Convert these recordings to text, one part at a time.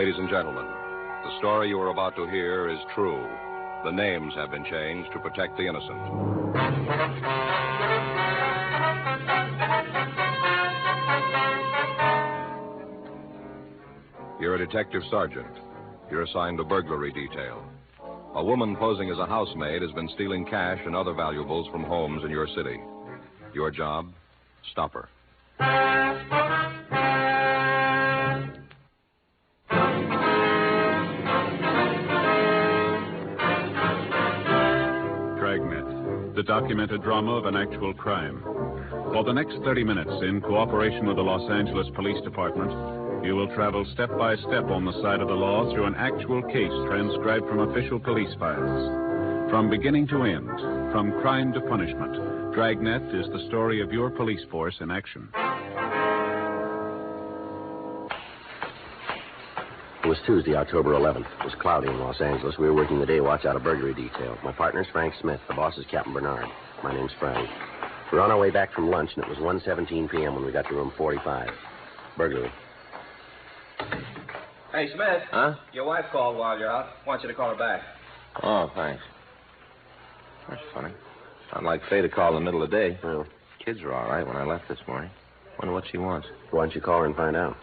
Ladies and gentlemen, the story you are about to hear is true. The names have been changed to protect the innocent. You're a detective sergeant. You're assigned to burglary detail. A woman posing as a housemaid has been stealing cash and other valuables from homes in your city. Your job? Stop her. Dragnet, the documented drama of an actual crime. For the next 30 minutes, in cooperation with the Los Angeles Police Department, you will travel step by step on the side of the law through an actual case transcribed from official police files. From beginning to end, from crime to punishment, Dragnet is the story of your police force in action. It was Tuesday, October 11th. It was cloudy in Los Angeles. We were working the day watch out of burglary detail. My partner's Frank Smith. The boss is Captain Bernard. My name's Frank. We were on our way back from lunch, and it was 1:17 p.m. when we got to room 45. Burglary. Hey, Smith. Huh? Your wife called while you're out. Wants you to call her back. Oh, thanks. That's funny. Sounded like Faye to call in the middle of the day. Well, Kids are all right when I left this morning. Wonder what she wants. why don't you call her and find out?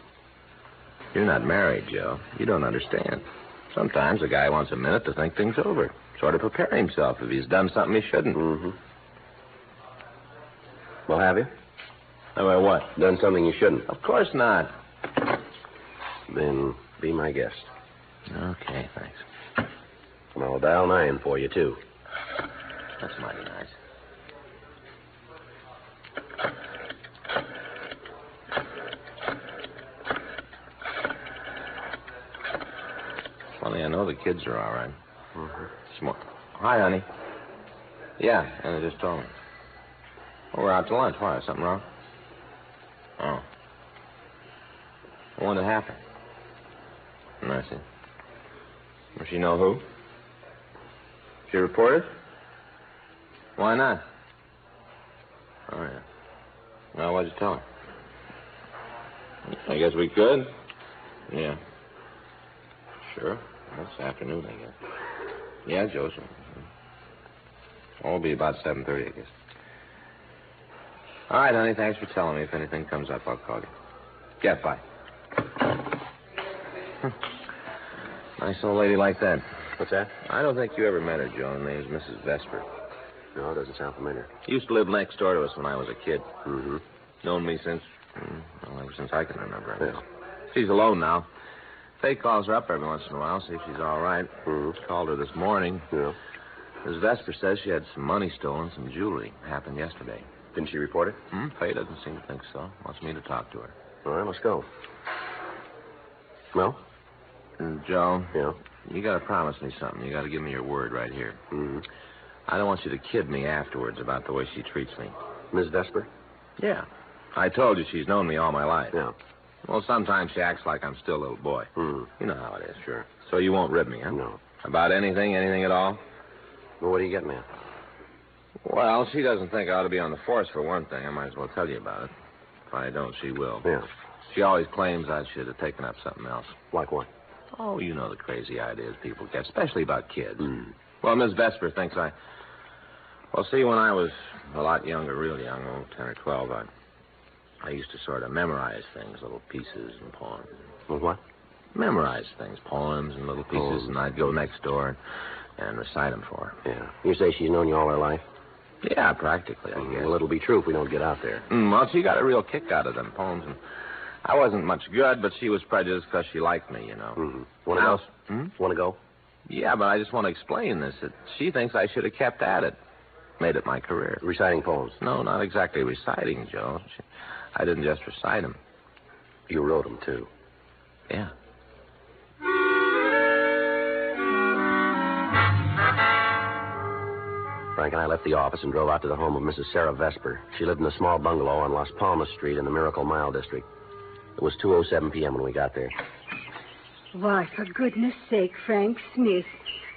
You're not married, Joe. You don't understand. Sometimes a guy wants a minute to think things over. Sort of prepare himself if he's done something he shouldn't. Mm-hmm. Well, have you? Well, what? Done something you shouldn't? Of course not. Then be my guest. Okay, thanks. And I'll dial 9 for you, too. That's mighty nice. Funny, I know the kids are all right. Mm-hmm. Hi, honey. Yeah, Anna just told me. Oh, we're out to lunch. Why? Something wrong? Oh. What happened? I see. Does she know who? She reported? Why not? Oh, yeah. Well, what'd you tell her? I guess we could. Yeah. Sure. This afternoon, I guess. Yeah, Joseph. It'll be about 7:30, I guess. All right, honey, thanks for telling me. If anything comes up, I'll call you. Yeah, bye. Nice old lady like that. What's that? I don't think you ever met her, Joe. Her name's Mrs. Vesper. No, it doesn't sound familiar. Used to live next door to us when I was a kid. Mm-hmm. Known me since, well, ever since I can remember. I guess. Yeah. She's alone now. Faye calls her up every once in a while, see if she's all right. Mm-hmm. Called her this morning. Yeah. Mrs. Vesper says she had some money stolen, some jewelry. Happened yesterday. Didn't she report it? Faye doesn't seem to think so. Wants me to talk to her. All right, let's go. Well? Joe, Yeah? you got to promise me something. You got to give me your word right here. Mm-hmm. I don't want you to kid me afterwards about the way she treats me. Ms. Vesper? Yeah. I told you she's known me all my life. Yeah. Well, sometimes she acts like I'm still a little boy. Mm-hmm. You know how it is. Sure. So you won't rib me, huh? No. About anything at all? Well, what are you getting at? Well, she doesn't think I ought to be on the force, for one thing. I might as well tell you about it. If I don't, she will. Yeah. She always claims I should have taken up something else. Like what? Oh, you know the crazy ideas people get, especially about kids. Mm. Well, Miss Vesper thinks Well, see, when I was a lot younger, real young, 10 or 12, I used to sort of memorize things, little pieces and poems. With what? Memorize things, poems and little pieces, and I'd go next door and recite them for her. Yeah. You say she's known you all her life? Yeah, practically, I guess. Well, it'll be true if we don't get out there. Well, she got a real kick out of them poems, and I wasn't much good, but she was prejudiced because she liked me, you know. Mm-hmm. Want to go? Want to go? Yeah, but I just want to explain this. That she thinks I should have kept at it. Made it my career. Reciting poems? No, not exactly reciting, Joe. I didn't just recite them. You wrote them, too. Yeah. Frank and I left the office and drove out to the home of Mrs. Sarah Vesper. She lived in a small bungalow on Las Palmas Street in the Miracle Mile district. It was 2:07 p.m. when we got there. Why, for goodness sake, Frank Smith,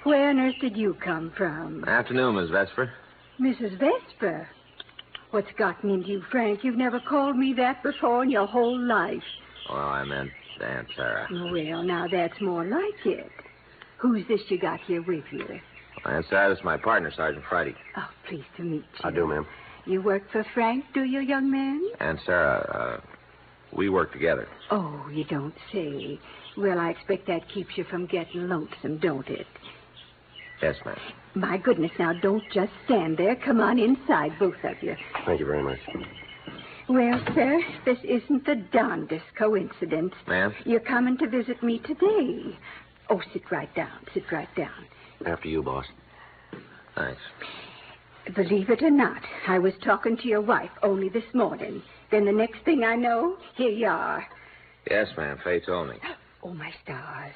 where on earth did you come from? Afternoon, Miss Vesper. Mrs. Vesper? What's gotten into you, Frank? You've never called me that before in your whole life. Well, I meant Aunt Sarah. Well, now that's more like it. Who's this you got here with you? Aunt Sarah, this is my partner, Sergeant Friday. Oh, pleased to meet you. I do, ma'am. You work for Frank, do you, young man? Aunt Sarah, we work together. Oh, you don't say. Well, I expect that keeps you from getting lonesome, don't it? Yes, ma'am. My goodness, now don't just stand there. Come on inside, both of you. Thank you very much. Well, sir, this isn't the darndest coincidence. Ma'am? You're coming to visit me today. Oh, sit right down. Sit right down. After you, boss. Thanks. Believe it or not, I was talking to your wife only this morning. Then the next thing I know, here you are. Yes, ma'am. Faye told me. Oh, my stars.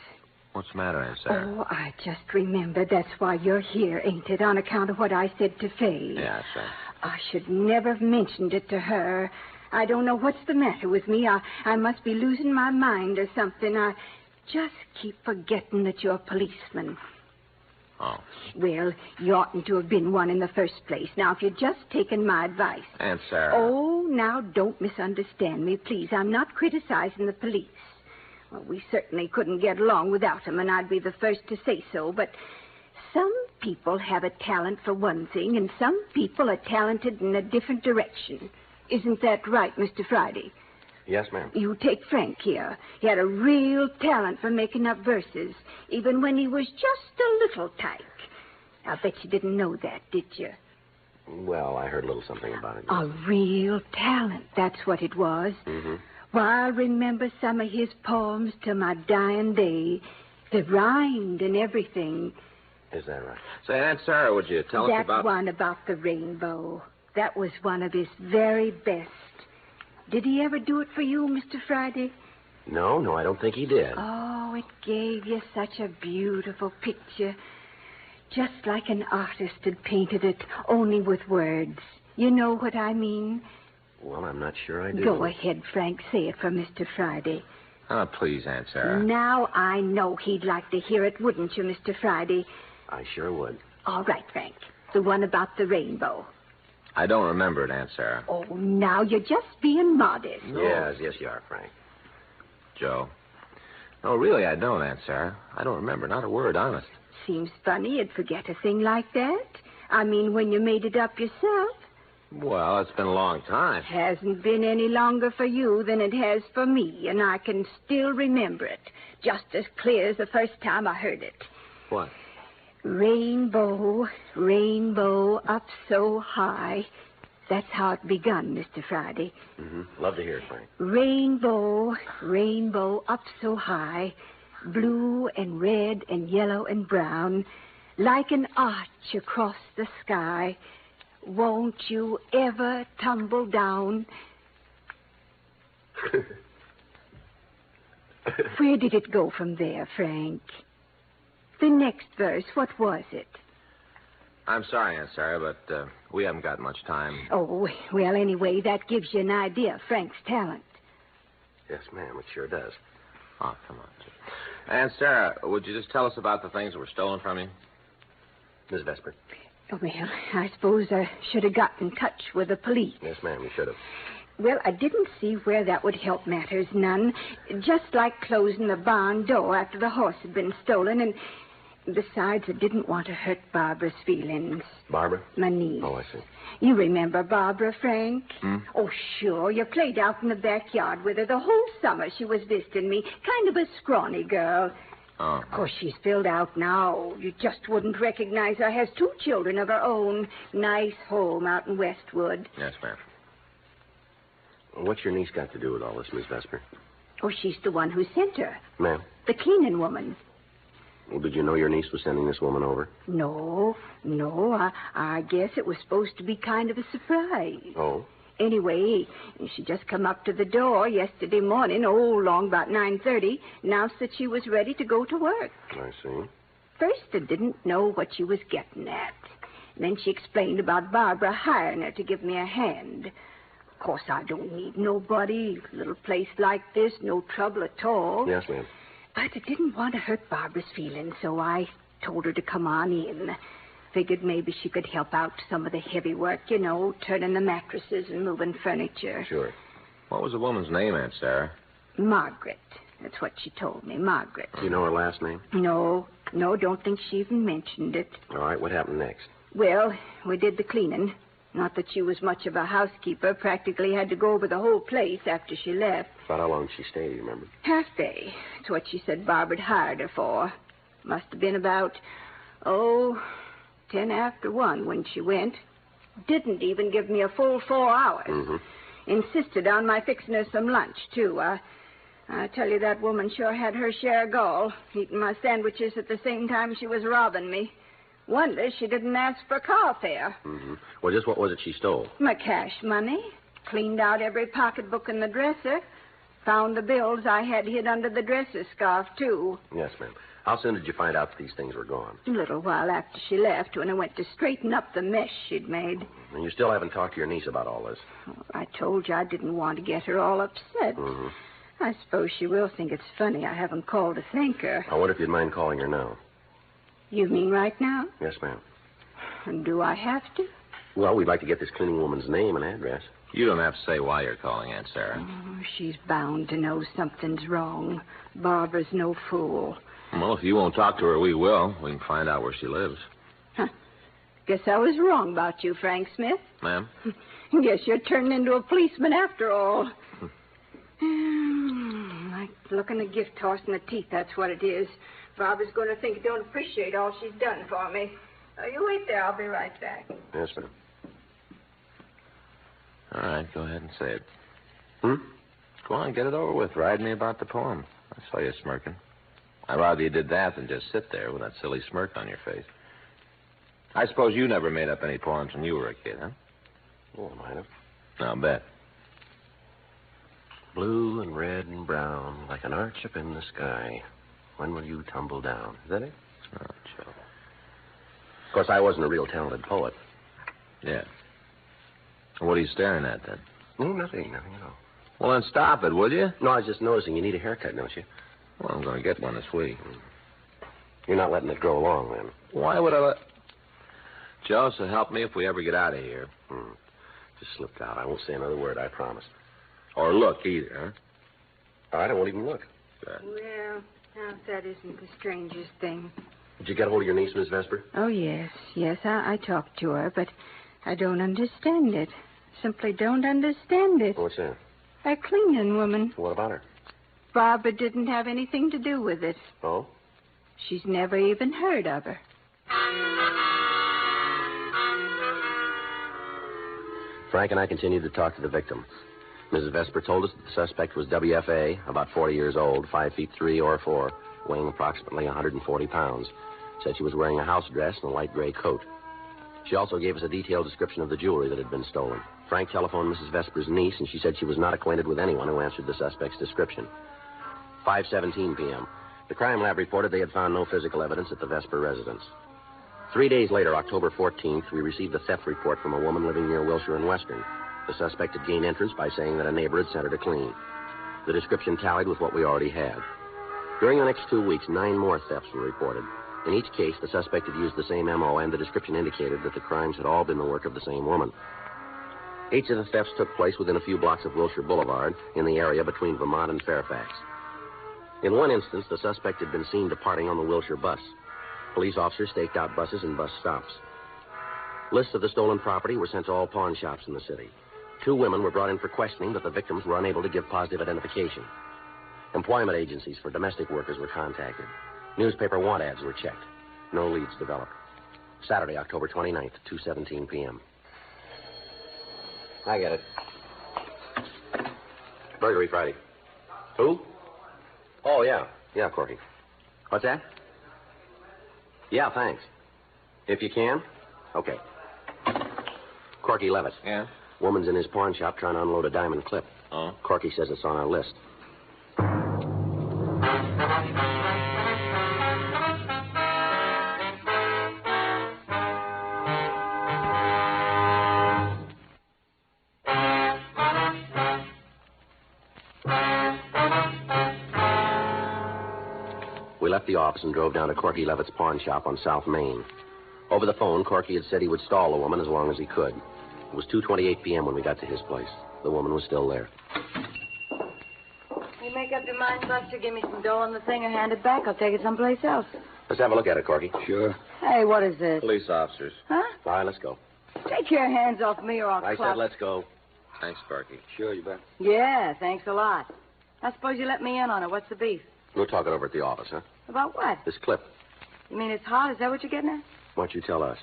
What's the matter, Aunt Sarah? Oh, I just remembered that's why you're here, ain't it? On account of what I said to Faye. Yeah, sir. I should never have mentioned it to her. I don't know what's the matter with me. I must be losing my mind or something. I just keep forgetting that you're a policeman. Oh. Well, you oughtn't to have been one in the first place. Now, if you'd just taken my advice. Aunt Sarah. Oh, now, don't misunderstand me, please. I'm not criticizing the police. Well, we certainly couldn't get along without them, and I'd be the first to say so, but some people have a talent for one thing, and some people are talented in a different direction. Isn't that right, Mr. Friday? Yes, ma'am. You take Frank here. He had a real talent for making up verses, even when he was just a little tyke. I bet you didn't know that, did you? Well, I heard a little something about it. A real talent, that's what it was. Mm-hmm. Why, I remember some of his poems till my dying day. They rhymed and everything. Is that right? Say, Aunt Sarah, would you tell us about... That one about the rainbow. That was one of his very best. Did he ever do it for you, Mr. Friday? No, I don't think he did. Oh, it gave you such a beautiful picture. Just like an artist had painted it, only with words. You know what I mean? Well, I'm not sure I do. Go ahead, Frank. Say it for Mr. Friday. Oh, please, Aunt Sarah. Now I know he'd like to hear it, wouldn't you, Mr. Friday? I sure would. All right, Frank. The one about the rainbow. I don't remember it, Aunt Sarah. Oh, now you're just being modest. Yes, you are, Frank. Joe. No, really, I don't, Aunt Sarah. I don't remember. Not a word, honest. Seems funny you'd forget a thing like that. I mean, when you made it up yourself. Well, it's been a long time. Hasn't been any longer for you than it has for me, and I can still remember it, just as clear as the first time I heard it. What? Rainbow, rainbow up so high. That's how it begun, Mr. Friday. Mm-hmm. Love to hear it, Frank. Rainbow, rainbow up so high, blue and red and yellow and brown, like an arch across the sky. Won't you ever tumble down? Where did it go from there, Frank? The next verse, what was it? I'm sorry, Aunt Sarah, but we haven't got much time. Oh, well, anyway, that gives you an idea of Frank's talent. Yes, ma'am, it sure does. Oh, come on. Aunt Sarah, would you just tell us about the things that were stolen from you? Miss Vesper. Oh, well, I suppose I should have got in touch with the police. Yes, ma'am, you should have. Well, I didn't see where that would help matters none. Just like closing the barn door after the horse had been stolen, and besides, I didn't want to hurt Barbara's feelings. Barbara? My niece. Oh, I see. You remember Barbara, Frank? Hmm? Oh, sure. You played out in the backyard with her the whole summer she was visiting me. Kind of a scrawny girl. Oh. Of course, she's filled out now. You just wouldn't recognize her. Has 2 children of her own. Nice home out in Westwood. Yes, ma'am. What's your niece got to do with all this, Miss Vesper? Oh, she's the one who sent her. Ma'am? The cleaning woman. Well, did you know your niece was sending this woman over? No. I guess it was supposed to be kind of a surprise. Oh? Anyway, she just come up to the door yesterday morning, long about 9:30, announced that she was ready to go to work. I see. First, I didn't know what she was getting at. Then she explained about Barbara hiring her to give me a hand. Of course, I don't need nobody. Little place like this, no trouble at all. Yes, ma'am. But I didn't want to hurt Barbara's feelings, so I told her to come on in. Figured maybe she could help out some of the heavy work, turning the mattresses and moving furniture. Sure. What was the woman's name, Aunt Sarah? Margaret. That's what she told me, Margaret. Do you know her last name? No, don't think she even mentioned it. All right, what happened next? Well, we did the cleaning. Not that she was much of a housekeeper. Practically had to go over the whole place after she left. About how long did she stay, do you remember? Half day. That's what she said Barbara had hired her for. Must have been about, 10 after 1 when she went. Didn't even give me a full 4 hours. Mm-hmm. Insisted on my fixing her some lunch, too. I tell you, that woman sure had her share of gall, eating my sandwiches at the same time she was robbing me. Wonder she didn't ask for car fare. Mm-hmm. Well, just what was it she stole? My cash money. Cleaned out every pocketbook in the dresser. Found the bills I had hid under the dresser scarf, too. Yes, ma'am. How soon did you find out that these things were gone? A little while after she left, when I went to straighten up the mess she'd made. And you still haven't talked to your niece about all this? Oh, I told you I didn't want to get her all upset. Mm-hmm. I suppose she will think it's funny I haven't called to thank her. I wonder if you'd mind calling her now. You mean right now? Yes, ma'am. And do I have to? Well, we'd like to get this cleaning woman's name and address. You don't have to say why you're calling, Aunt Sarah. Oh, she's bound to know something's wrong. Barbara's no fool. Well, if you won't talk to her, we will. We can find out where she lives. Huh. Guess I was wrong about you, Frank Smith. Ma'am? Guess you're turning into a policeman after all. Like looking a gift horse in the teeth, that's what it is. Barbara's going to think I don't appreciate all she's done for me. You wait there. I'll be right back. Yes, ma'am. All right, go ahead and say it. Hmm? Go on, get it over with. Ride me about the poem. I saw you smirking. I'd rather you did that than just sit there with that silly smirk on your face. I suppose you never made up any poems when you were a kid, huh? Oh, I might have. I'll bet. Blue and red and brown, like an arch up in the sky. When will you tumble down? Is that it? Oh, Joe. Of course, I wasn't a real talented poet. Yeah. What are you staring at, then? No, nothing at all. Well, then stop it, will you? No, I was just noticing you need a haircut, don't you? Well, I'm going to get one this week. You're not letting it grow long, then? Why would I let... Joe, so help me if we ever get out of here. Just slipped out. I won't say another word, I promise. Or look either, huh? All right, I won't even look. Good. Well, now that isn't the strangest thing. Did you get hold of your niece, Miss Vesper? Oh, yes. Yes, I talked to her, but I don't understand it. Simply don't understand it. What's that? That cleaning woman. What about her? Barbara didn't have anything to do with it. Oh? She's never even heard of her. Frank and I continued to talk to the victim. Mrs. Vesper told us that the suspect was WFA, about 40 years old, 5 feet 3 or 4, weighing approximately 140 pounds. Said she was wearing a house dress and a light gray coat. She also gave us a detailed description of the jewelry that had been stolen. Frank telephoned Mrs. Vesper's niece, and she said she was not acquainted with anyone who answered the suspect's description. 5:17 p.m. The crime lab reported they had found no physical evidence at the Vesper residence. 3 days later, October 14th, we received a theft report from a woman living near Wilshire and Western. The suspect had gained entrance by saying that a neighbor had sent her to clean. The description tallied with what we already had. During the next 2 weeks, 9 more thefts were reported. In each case, the suspect had used the same MO, and the description indicated that the crimes had all been the work of the same woman. Each of the thefts took place within a few blocks of Wilshire Boulevard, in the area between Vermont and Fairfax. In one instance, the suspect had been seen departing on the Wilshire bus. Police officers staked out buses and bus stops. Lists of the stolen property were sent to all pawn shops in the city. 2 women were brought in for questioning, but the victims were unable to give positive identification. Employment agencies for domestic workers were contacted. Newspaper want ads were checked. No leads developed. Saturday, October 29th, 2:17 p.m. I get it. Burglary Friday. Who? Oh, yeah. Yeah, Corky. What's that? Yeah, thanks. If you can? Okay. Corky Levitt. Yeah? Woman's in his pawn shop trying to unload a diamond clip. Oh? Corky says it's on our list. We left the office and drove down to Corky Levitt's pawn shop on South Main. Over the phone, Corky had said he would stall the woman as long as he could. It was 2:28 p.m. when we got to his place. The woman was still there. You make up your mind, Buster, give me some dough on the thing or hand it back. I'll take it someplace else. Let's have a look at it, Corky. Sure. Hey, what is this? Police officers. Huh? All right, let's go. Take your hands off me or I'll I clock. said let's go. Thanks, Sparky. Sure, you bet. Yeah, thanks a lot. I suppose you let me in on it. What's the beef? We'll talk it over at the office, huh? About what? This clip. You mean it's hot? Is that what you're getting at? Why don't you tell us?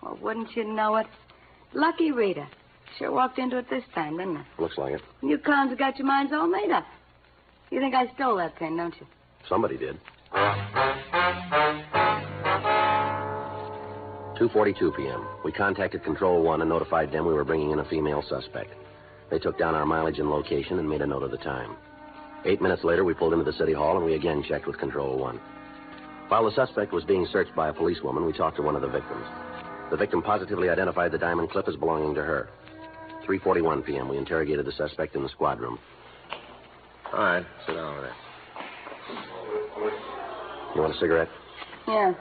Well, wouldn't you know it? Lucky Rita. Sure walked into it this time, didn't I? Looks like it. You clowns have got your minds all made up. You think I stole that pin, don't you? Somebody did. 2:42 p.m. We contacted Control 1 and notified them we were bringing in a female suspect. They took down our mileage and location and made a note of the time. 8 minutes later, we pulled into the city hall and we again checked with Control 1. While the suspect was being searched by a policewoman, we talked to one of the victims. The victim positively identified the diamond clip as belonging to her. 3:41 p.m. We interrogated the suspect in the squad room. All right, sit down over there. You want a cigarette? Yeah.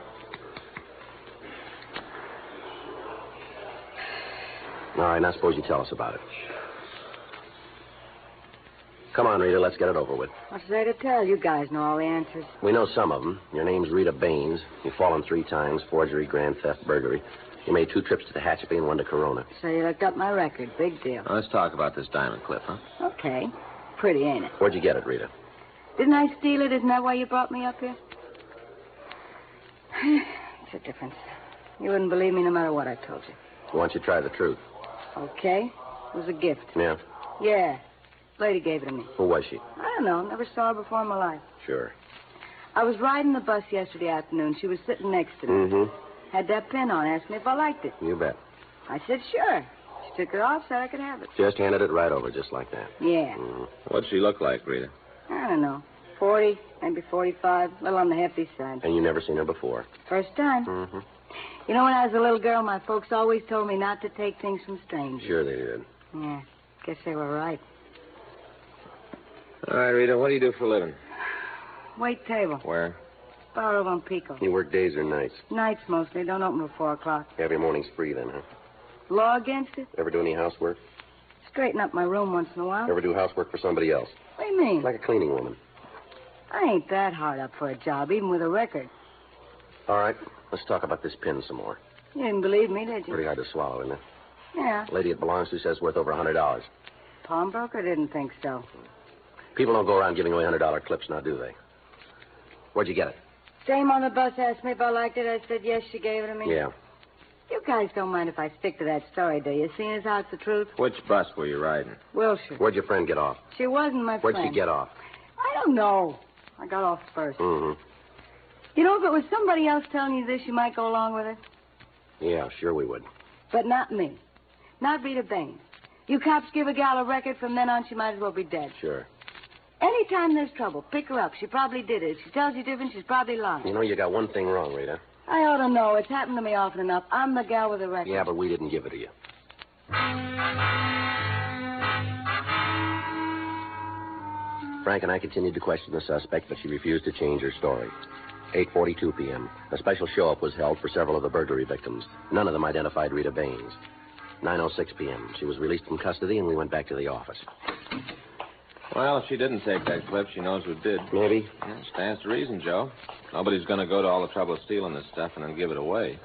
All right, now suppose you tell us about it. Come on, Rita, let's get it over with. What's there to tell? You guys know all the answers. We know some of them. Your name's Rita Baines. You've fallen 3 times, forgery, grand theft, burglary. You made 2 trips to Tehachapi and 1 to Corona. So you looked up my record. Big deal. Now, let's talk about this diamond clip, huh? Okay. Pretty, ain't it? Where'd you get it, Rita? Didn't I steal it? Isn't that why you brought me up here? It's a difference. You wouldn't believe me no matter what I told you. Why don't you try the truth? Okay. It was a gift. Yeah? Yeah. Lady gave it to me. Who was she? I don't know. Never saw her before in my life. Sure. I was riding the bus yesterday afternoon. She was sitting next to me. Mm-hmm. Had that pin on. Asked me if I liked it. You bet. I said, sure. She took it off, said I could have it. Just handed it right over, just like that. Yeah. Mm-hmm. What'd she look like, Rita? I don't know. 40, maybe 45. A little on the hefty side. And you never seen her before? First time. Mm-hmm. You know, when I was a little girl, my folks always told me not to take things from strangers. Sure they did. Yeah. Guess they were right. All right, Rita, what do you do for a living? Wait table. Where? Bar over on Pico. You work days or nights? Nights mostly. Don't open till 4 o'clock. You have your mornings free then, huh? Law against it? Ever do any housework? Straighten up my room once in a while. Ever do housework for somebody else? What do you mean? Like a cleaning woman. I ain't that hard up for a job, even with a record. All right, let's talk about this pin some more. You didn't believe me, did you? Pretty hard to swallow, isn't it? Yeah. The lady it belongs to says worth over $100. Pawnbroker didn't think so. People don't go around giving away $100 clips now, do they? Where'd you get it? Dame on the bus asked me if I liked it. I said yes, she gave it to me. Yeah. You guys don't mind if I stick to that story, do you? Seeing as how it's the truth? Which bus were you riding? Wilshire. Where'd your friend get off? She wasn't my Where'd friend. she get off? I don't know. I got off first. Mm-hmm. You know, if it was somebody else telling you this, you might go along with it. Yeah, sure we would. But not me. Not Rita Baines. You cops give a gal a record, from then on she might as well be dead. Sure. Anytime there's trouble, pick her up. She probably did it. If she tells you different, she's probably lying. You know, you got one thing wrong, Rita. I ought to know. It's happened to me often enough. I'm the gal with the record. Yeah, but we didn't give it to you. Frank and I continued to question the suspect, but she refused to change her story. 8:42 p.m. A special show-up was held for several of the burglary victims. None of them identified Rita Baines. 9:06 p.m. She was released from custody, and we went back to the office. Well, if she didn't take that clip, she knows who did. Maybe. Yeah, stands to reason, Joe. Nobody's going to go to all the trouble of stealing this stuff and then give it away.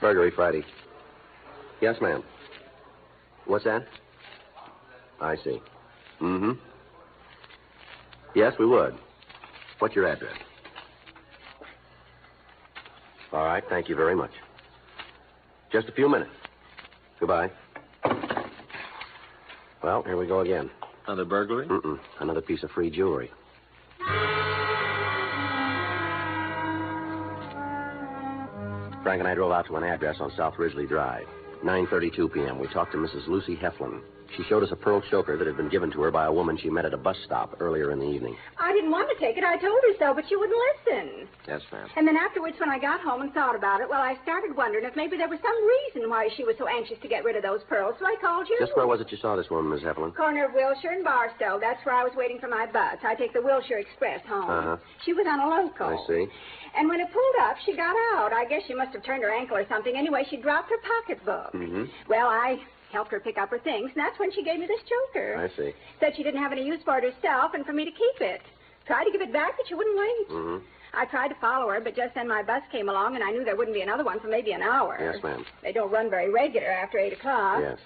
Burglary Friday. Yes, ma'am. What's that? I see. Mm-hmm. Yes, we would. What's your address? All right, thank you very much. Just a few minutes. Goodbye. Well, here we go again. Another burglary? Mm-mm. Another piece of free jewelry. Frank and I drove out to an address on South Ridgely Drive. 9:32 p.m. We talked to Mrs. Lucy Heflin. She showed us a pearl choker that had been given to her by a woman she met at a bus stop earlier in the evening. I didn't want to take it. I told her so, but she wouldn't listen. Yes, ma'am. And then afterwards, when I got home and thought about it, well, I started wondering if maybe there was some reason why she was so anxious to get rid of those pearls, so I called you. Just where was it you saw this woman, Miss Heflin? Corner of Wilshire and Barstow. That's where I was waiting for my bus. I take the Wilshire Express home. Uh-huh. She was on a local. I see. And when it pulled up, she got out. I guess she must have turned her ankle or something. Anyway, she dropped her pocketbook. Mm-hmm. Well, I Helped her pick up her things, and that's when she gave me this choker. I see. Said she didn't have any use for it herself and for me to keep it. Tried to give it back, but she wouldn't wait. Mm-hmm. I tried to follow her, but just then my bus came along, and I knew there wouldn't be another one for maybe an hour. Yes, ma'am. They don't run very regular after 8 o'clock. Yes.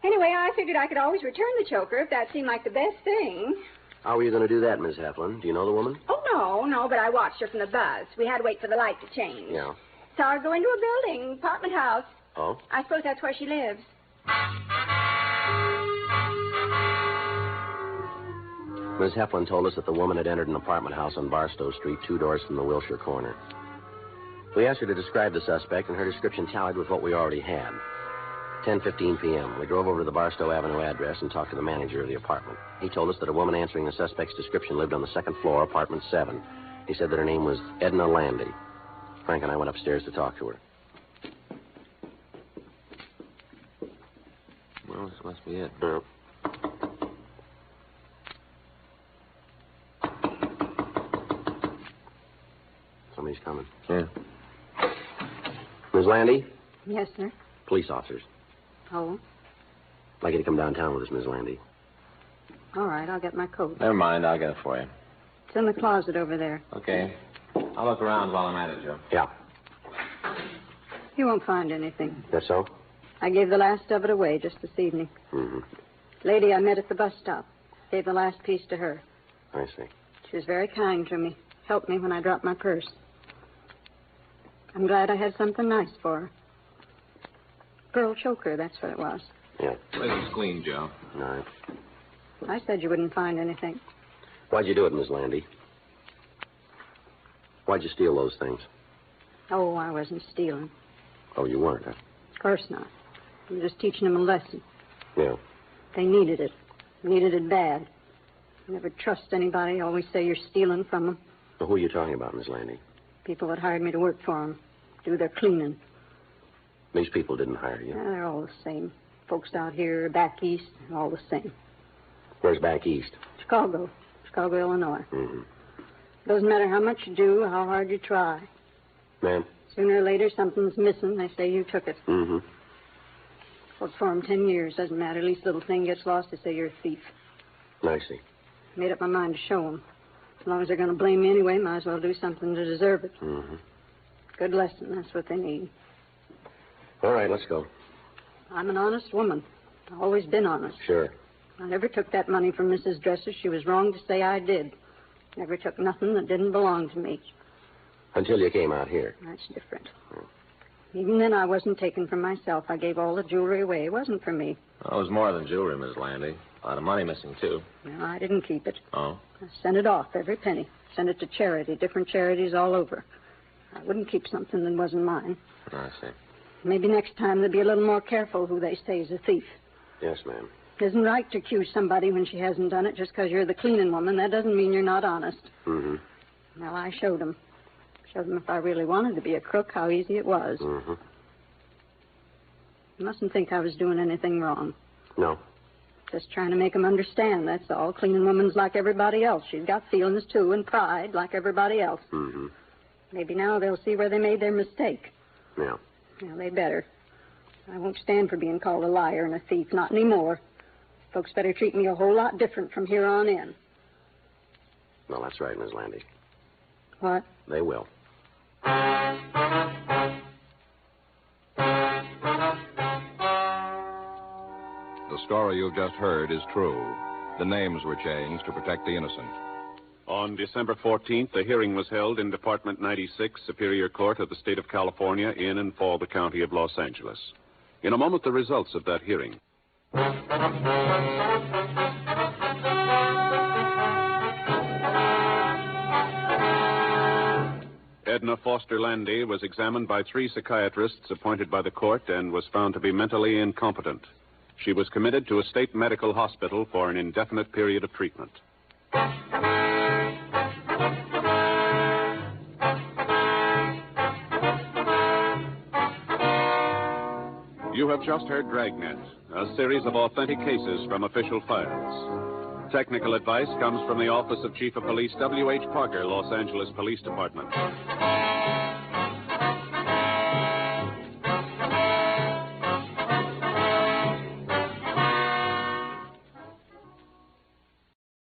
Anyway, I figured I could always return the choker if that seemed like the best thing. How were you going to do that, Miss Heflin? Do you know the woman? Oh, no, but I watched her from the bus. We had to wait for the light to change. Yeah. Saw her go into a building, apartment house. Oh? I suppose that's where she lives. Miss Heflin told us that the woman had entered an apartment house on Barstow Street, 2 doors from the Wilshire corner. We asked her to describe the suspect, and her description tallied with what we already had. 10:15 p.m. We drove over to the Barstow Avenue address and talked to the manager of the apartment. He told us that a woman answering the suspect's description lived on the 2nd floor, apartment 7. He said that her name was Edna Landy. Frank and I went upstairs to talk to her. Well, this must be it. Yeah. Somebody's coming. Yeah. Ms. Landy? Yes, sir. Police officers. Oh, I'd like you to come downtown with us, Ms. Landy. all right. I'll get my coat. Never mind, I'll get it for you. It's in the closet over there. Okay. I'll look around while I'm at it, Joe. Yeah. You won't find anything. That's so? I gave the last of it away just this evening. Mm-hmm. Lady I met at the bus stop. Gave the last piece to her. I see. She was very kind to me. Helped me when I dropped my purse. I'm glad I had something nice for her. Pearl choker, that's what it was. Yeah. Place is clean, Joe. All right. I said you wouldn't find anything. Why'd you do it, Miss Landy? Why'd you steal those things? Oh, I wasn't stealing. Oh, you weren't, huh? Of course not. I'm just teaching them a lesson. Yeah. They needed it. Needed it bad. Never trust anybody. Always say you're stealing from them. Well, who are you talking about, Miss Landy? People that hired me to work for them. Do their cleaning. These people didn't hire you. They're all the same. Folks out here, back east, all the same. Where's back east? Chicago, Illinois. Mm-hmm. Doesn't matter how much you do, how hard you try. Ma'am? Sooner or later, something's missing. They say you took it. Mm-hmm. Worked for them 10 years. Doesn't matter. Least little thing gets lost, they say you're a thief. I see. Made up my mind to show them. As long as they're going to blame me anyway, might as well do something to deserve it. Mm-hmm. Good lesson. That's what they need. All right, let's go. I'm an honest woman. I've always been honest. Sure. I never took that money from Mrs. Dresser. She was wrong to say I did. Never took nothing that didn't belong to me. Until you came out here. That's different. Even then, I wasn't taken from myself. I gave all the jewelry away. It wasn't for me. Well, it was more than jewelry, Miss Landy. A lot of money missing, too. No, I didn't keep it. Oh? I sent it off, every penny. Sent it to charity, different charities all over. I wouldn't keep something that wasn't mine. I see. Maybe next time they'll be a little more careful who they say is a thief. Yes, ma'am. It isn't right to accuse somebody when she hasn't done it just because you're the cleaning woman. That doesn't mean you're not honest. Mm-hmm. Well, I showed them. Showed them if I really wanted to be a crook, how easy it was. Mm-hmm. You mustn't think I was doing anything wrong. No. Just trying to make them understand, that's all. Cleaning woman's like everybody else. She's got feelings, too, and pride like everybody else. Mm-hmm. Maybe now they'll see where they made their mistake. Yeah. Well, they better. I won't stand for being called a liar and a thief, not anymore. Folks better treat me a whole lot different from here on in. Well, that's right, Miss Landy. What? They will. The story you've just heard is true. The names were changed to protect the innocent. On December 14th, a hearing was held in Department 96, Superior Court of the State of California, in and for the County of Los Angeles. In a moment, the results of that hearing. Edna Foster Landy was examined by 3 psychiatrists appointed by the court and was found to be mentally incompetent. She was committed to a state medical hospital for an indefinite period of treatment. You have just heard Dragnet, a series of authentic cases from official files. Technical advice comes from the Office of Chief of Police W.H. Parker, Los Angeles Police Department.